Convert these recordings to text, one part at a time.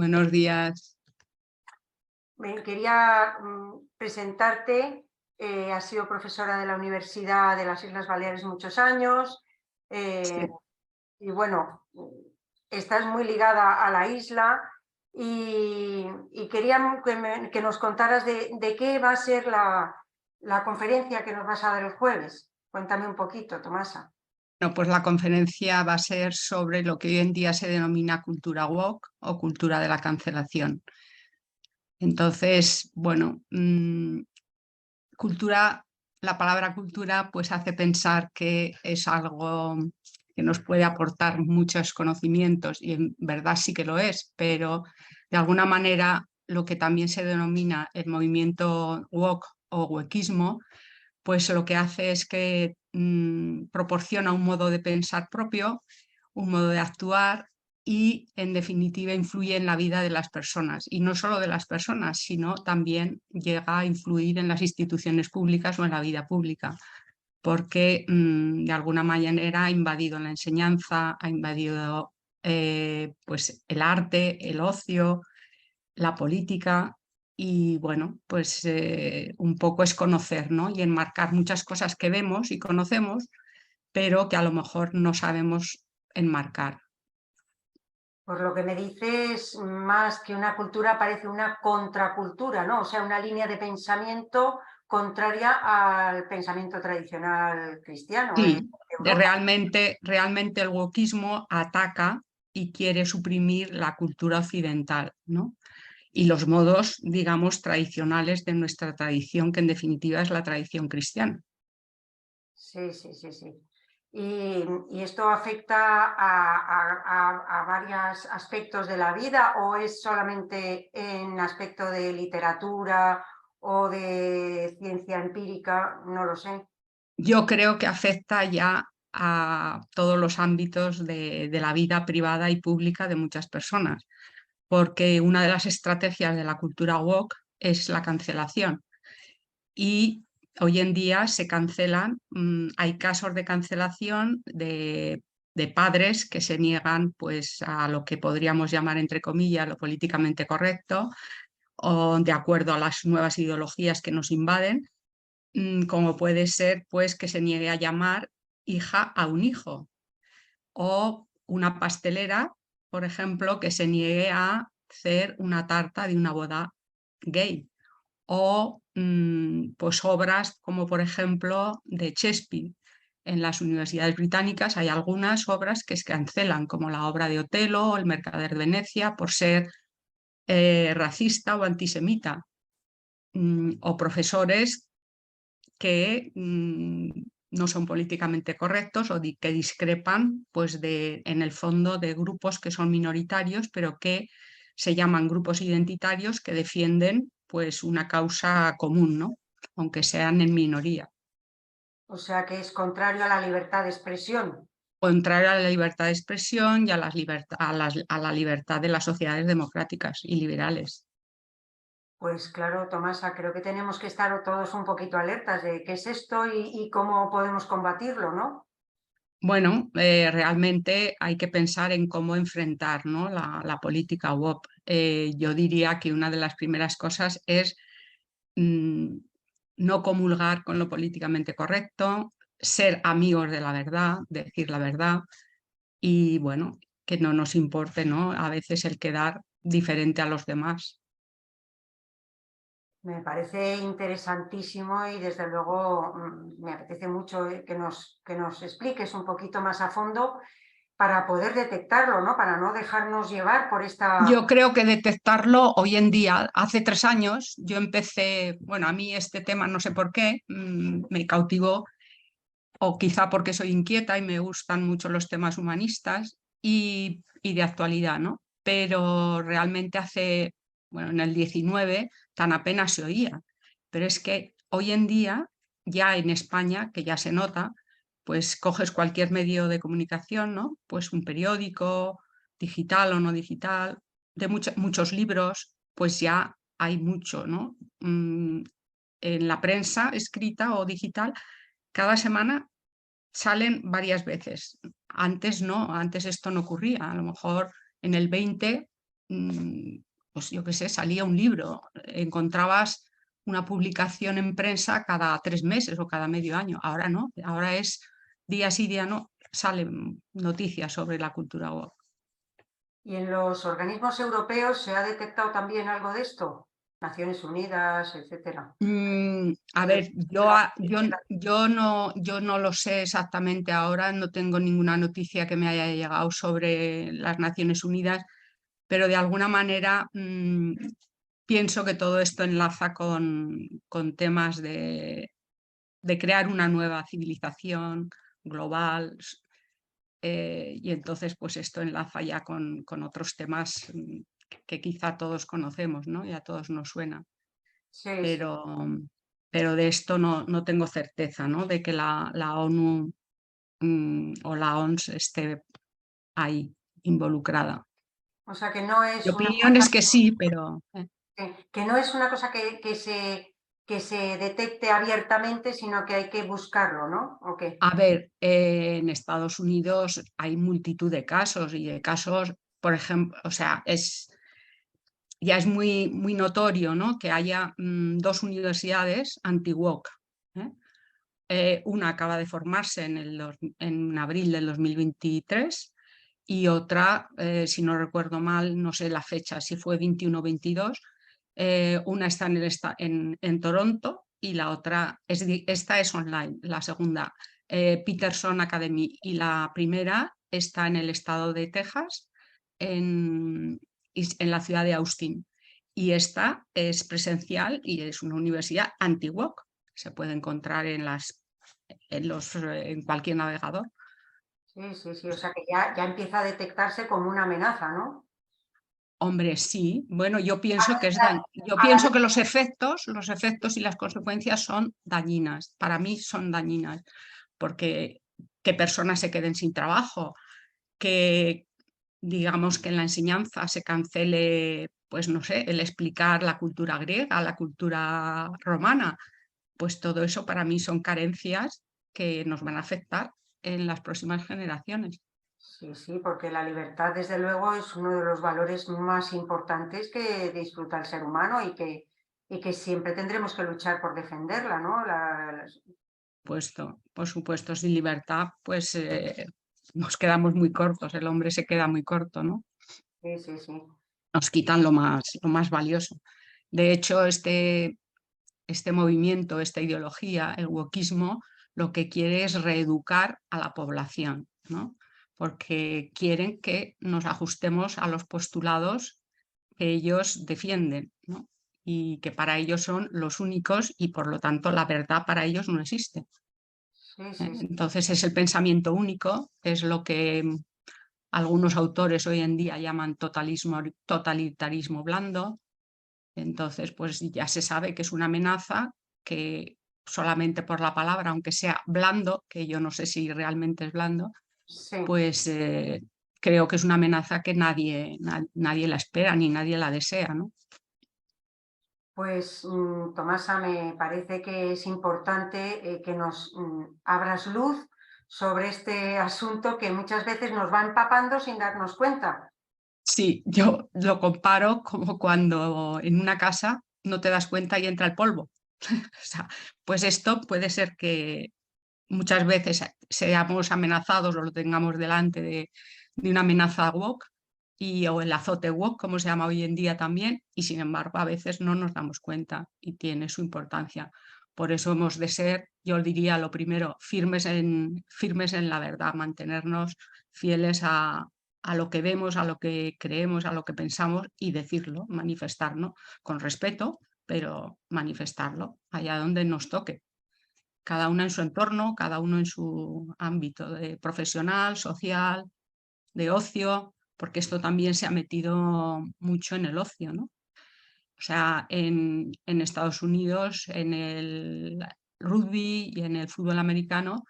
Buenos días. Quería presentarte. Has sido profesora de la Universidad de las Islas Baleares muchos años Sí. y bueno, estás muy ligada a la isla y quería que nos contaras de qué va a ser la conferencia que nos vas a dar el jueves. Cuéntame un poquito, Tomasa. Bueno, pues la conferencia va a ser sobre lo que hoy en día se denomina cultura woke o cultura de la cancelación. Entonces, bueno, cultura, la palabra cultura pues hace pensar que es algo que nos puede aportar muchos conocimientos y en verdad sí que lo es, pero de alguna manera lo que también se denomina el movimiento woke o wokeismo pues lo que hace es que proporciona un modo de pensar propio, un modo de actuar y, en definitiva, influye en la vida de las personas. Y no solo de las personas, sino también llega a influir en las instituciones públicas o en la vida pública, porque de alguna manera ha invadido la enseñanza, ha invadido pues el arte, el ocio, la política y bueno, pues un poco es conocer, ¿no? Y enmarcar muchas cosas que vemos y conocemos, pero que a lo mejor no sabemos enmarcar. Por lo que me dices, más que una cultura, parece una contracultura, ¿no? O sea, una línea de pensamiento contraria al pensamiento tradicional cristiano en Sí, Europa. realmente el wokismo ataca y quiere suprimir la cultura occidental, ¿no? Y los modos, digamos, tradicionales de nuestra tradición, que en definitiva es la tradición cristiana. Sí, sí, sí, sí. ¿Y esto afecta a varios aspectos de la vida o es solamente en aspecto de literatura o de ciencia empírica? No lo sé. Yo creo que afecta ya a todos los ámbitos de la vida privada y pública de muchas personas, porque una de las estrategias de la cultura woke es la cancelación. Y hoy en día se cancelan, hay casos de cancelación de padres que se niegan pues, a lo que podríamos llamar, entre comillas, lo políticamente correcto o de acuerdo a las nuevas ideologías que nos invaden, como puede ser pues que se niegue a llamar hija a un hijo o una pastelera, por ejemplo, que se niegue a hacer una tarta de una boda gay o pues obras como por ejemplo de Shakespeare. En las universidades británicas hay algunas obras que se cancelan, como la obra de Otelo o El Mercader de Venecia, por ser racista o antisemita, o profesores que no son políticamente correctos o que discrepan pues en el fondo de grupos que son minoritarios, pero que se llaman grupos identitarios que defienden pues una causa común, ¿no? Aunque sean en minoría. O sea, que es contrario a la libertad de expresión. Contrario a la libertad de expresión y a la libertad de las sociedades democráticas y liberales. Pues claro, Tomasa, creo que tenemos que estar todos un poquito alertas de qué es esto y cómo podemos combatirlo, ¿no? Bueno, realmente hay que pensar en cómo enfrentar, ¿no? la política woke. Yo diría que una de las primeras cosas es mm, no comulgar con lo políticamente correcto, ser amigos de la verdad, decir la verdad y bueno, que no nos importe, ¿no? A veces el quedar diferente a los demás. Me parece interesantísimo y desde luego me apetece mucho que nos expliques un poquito más a fondo para poder detectarlo, ¿no? Para no dejarnos llevar por esta... Yo creo que detectarlo hoy en día, hace 3 años, yo empecé, bueno, a mí este tema no sé por qué, me cautivó o quizá porque soy inquieta y me gustan mucho los temas humanistas y de actualidad, ¿no? Pero realmente hace, bueno, en el 19 tan apenas se oía. Pero es que hoy en día, ya en España, que ya se nota, pues coges cualquier medio de comunicación, ¿no? Pues un periódico, digital o no digital, de muchos libros, pues ya hay mucho, ¿no? En la prensa escrita o digital, cada semana salen varias veces. Antes no, antes esto no ocurría. A lo mejor en el 20 pues yo qué sé, salía un libro, encontrabas una publicación en prensa cada 3 meses o cada medio año. Ahora no, ahora es día sí, día no, salen noticias sobre la cultura woke. ¿Y en los organismos europeos se ha detectado también algo de esto? Naciones Unidas, etcétera. A ver, yo no lo sé exactamente ahora, no tengo ninguna noticia que me haya llegado sobre las Naciones Unidas, pero de alguna manera pienso que todo esto enlaza con temas de crear una nueva civilización global, y entonces pues esto enlaza ya con otros temas que quizá todos conocemos, ¿no? Y a todos nos suena, Sí, sí. pero, pero de esto no tengo certeza, ¿no? De que la ONU o la OMS esté ahí involucrada. O sea que no Mi es una opinión es que sí, pero... que no es una cosa que se detecte abiertamente, sino que hay que buscarlo, ¿no? ¿O qué? A ver, en Estados Unidos hay multitud de casos y de casos, por ejemplo, o sea, ya es muy notorio, ¿no? Que haya dos universidades anti-woke. ¿Eh? Una acaba de formarse en abril del 2023 y otra, si no recuerdo mal, no sé la fecha, si fue 21 o 22, una está en Toronto y la otra, esta es online, la segunda, Peterson Academy, y la primera está en el estado de Texas, en la ciudad de Austin. Y esta es presencial y es una universidad anti-woke. Se puede encontrar en cualquier navegador. Sí, sí, sí. O sea que ya empieza a detectarse como una amenaza, ¿no? Hombre, sí. Bueno, yo pienso que yo A la pienso que los efectos y las consecuencias son dañinas. Para mí son dañinas, porque que personas se queden sin trabajo, que digamos que en la enseñanza se cancele, pues no sé, el explicar la cultura griega, la cultura romana, pues todo eso para mí son carencias que nos van a afectar en las próximas generaciones. Sí, sí, porque la libertad, desde luego, es uno de los valores más importantes que disfruta el ser humano y que siempre tendremos que luchar por defenderla, ¿no? Por supuesto, sin libertad, pues nos quedamos muy cortos, el hombre se queda muy corto, ¿no? Sí, sí, sí. Nos quitan lo más valioso. De hecho, este movimiento, esta ideología, el wokismo, lo que quiere es reeducar a la población, ¿no? Porque quieren que nos ajustemos a los postulados que ellos defienden, ¿no? Y que para ellos son los únicos y por lo tanto la verdad para ellos no existe. Sí, sí, sí. Entonces es el pensamiento único, es lo que algunos autores hoy en día llaman totalitarismo blando. Entonces, pues ya se sabe que es una amenaza que solamente por la palabra, aunque sea blando, que yo no sé si realmente es blando, Sí. pues creo que es una amenaza que nadie la espera ni nadie la desea, ¿no? Pues, Tomasa, me parece que es importante que nos abras luz sobre este asunto que muchas veces nos va empapando sin darnos cuenta. Sí, yo lo comparo como cuando en una casa no te das cuenta y entra el polvo. O sea, pues esto puede ser que muchas veces seamos amenazados o lo tengamos delante de una amenaza woke o el azote woke, como se llama hoy en día también, y sin embargo a veces no nos damos cuenta y tiene su importancia. Por eso hemos de ser, yo diría lo primero, firmes en la verdad, mantenernos fieles a lo que vemos, a lo que creemos, a lo que pensamos y decirlo, manifestarlo con respeto, pero manifestarlo allá donde nos toque, cada uno en su entorno, cada uno en su ámbito profesional, social, de ocio, porque esto también se ha metido mucho en el ocio, ¿no? O sea, en Estados Unidos, en el rugby y en el fútbol americano,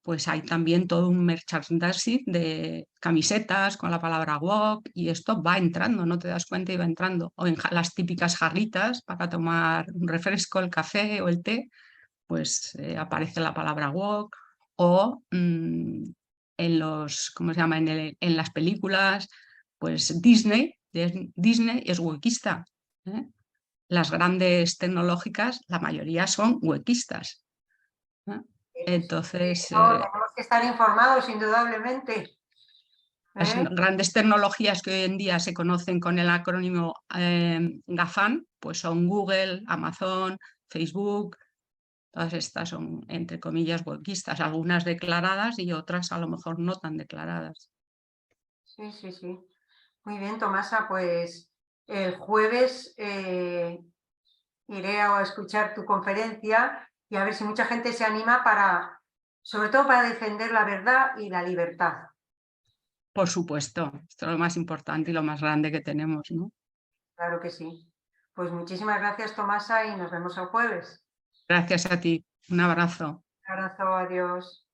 pues hay también todo un merchandising de camisetas con la palabra walk y esto va entrando, no te das cuenta y va entrando. O en las típicas jarritas para tomar un refresco, el café o el té, pues aparece la palabra walk o en los, ¿cómo se llama? En las películas, pues Disney Disney es huequista. Las grandes tecnológicas, la mayoría son huequistas. Entonces, tenemos que estar informados, indudablemente. las grandes tecnologías que hoy en día se conocen con el acrónimo GAFAM, pues son Google, Amazon, Facebook. Todas estas son, entre comillas, huequistas, algunas declaradas y otras a lo mejor no tan declaradas. Sí, sí, sí. Muy bien, Tomasa, pues el jueves iré a escuchar tu conferencia y a ver si mucha gente se anima para, sobre todo para defender la verdad y la libertad. Por supuesto, esto es lo más importante y lo más grande que tenemos, ¿no? Claro que sí. Pues muchísimas gracias, Tomasa, y nos vemos el jueves. Gracias a ti. Un abrazo. Un abrazo, adiós.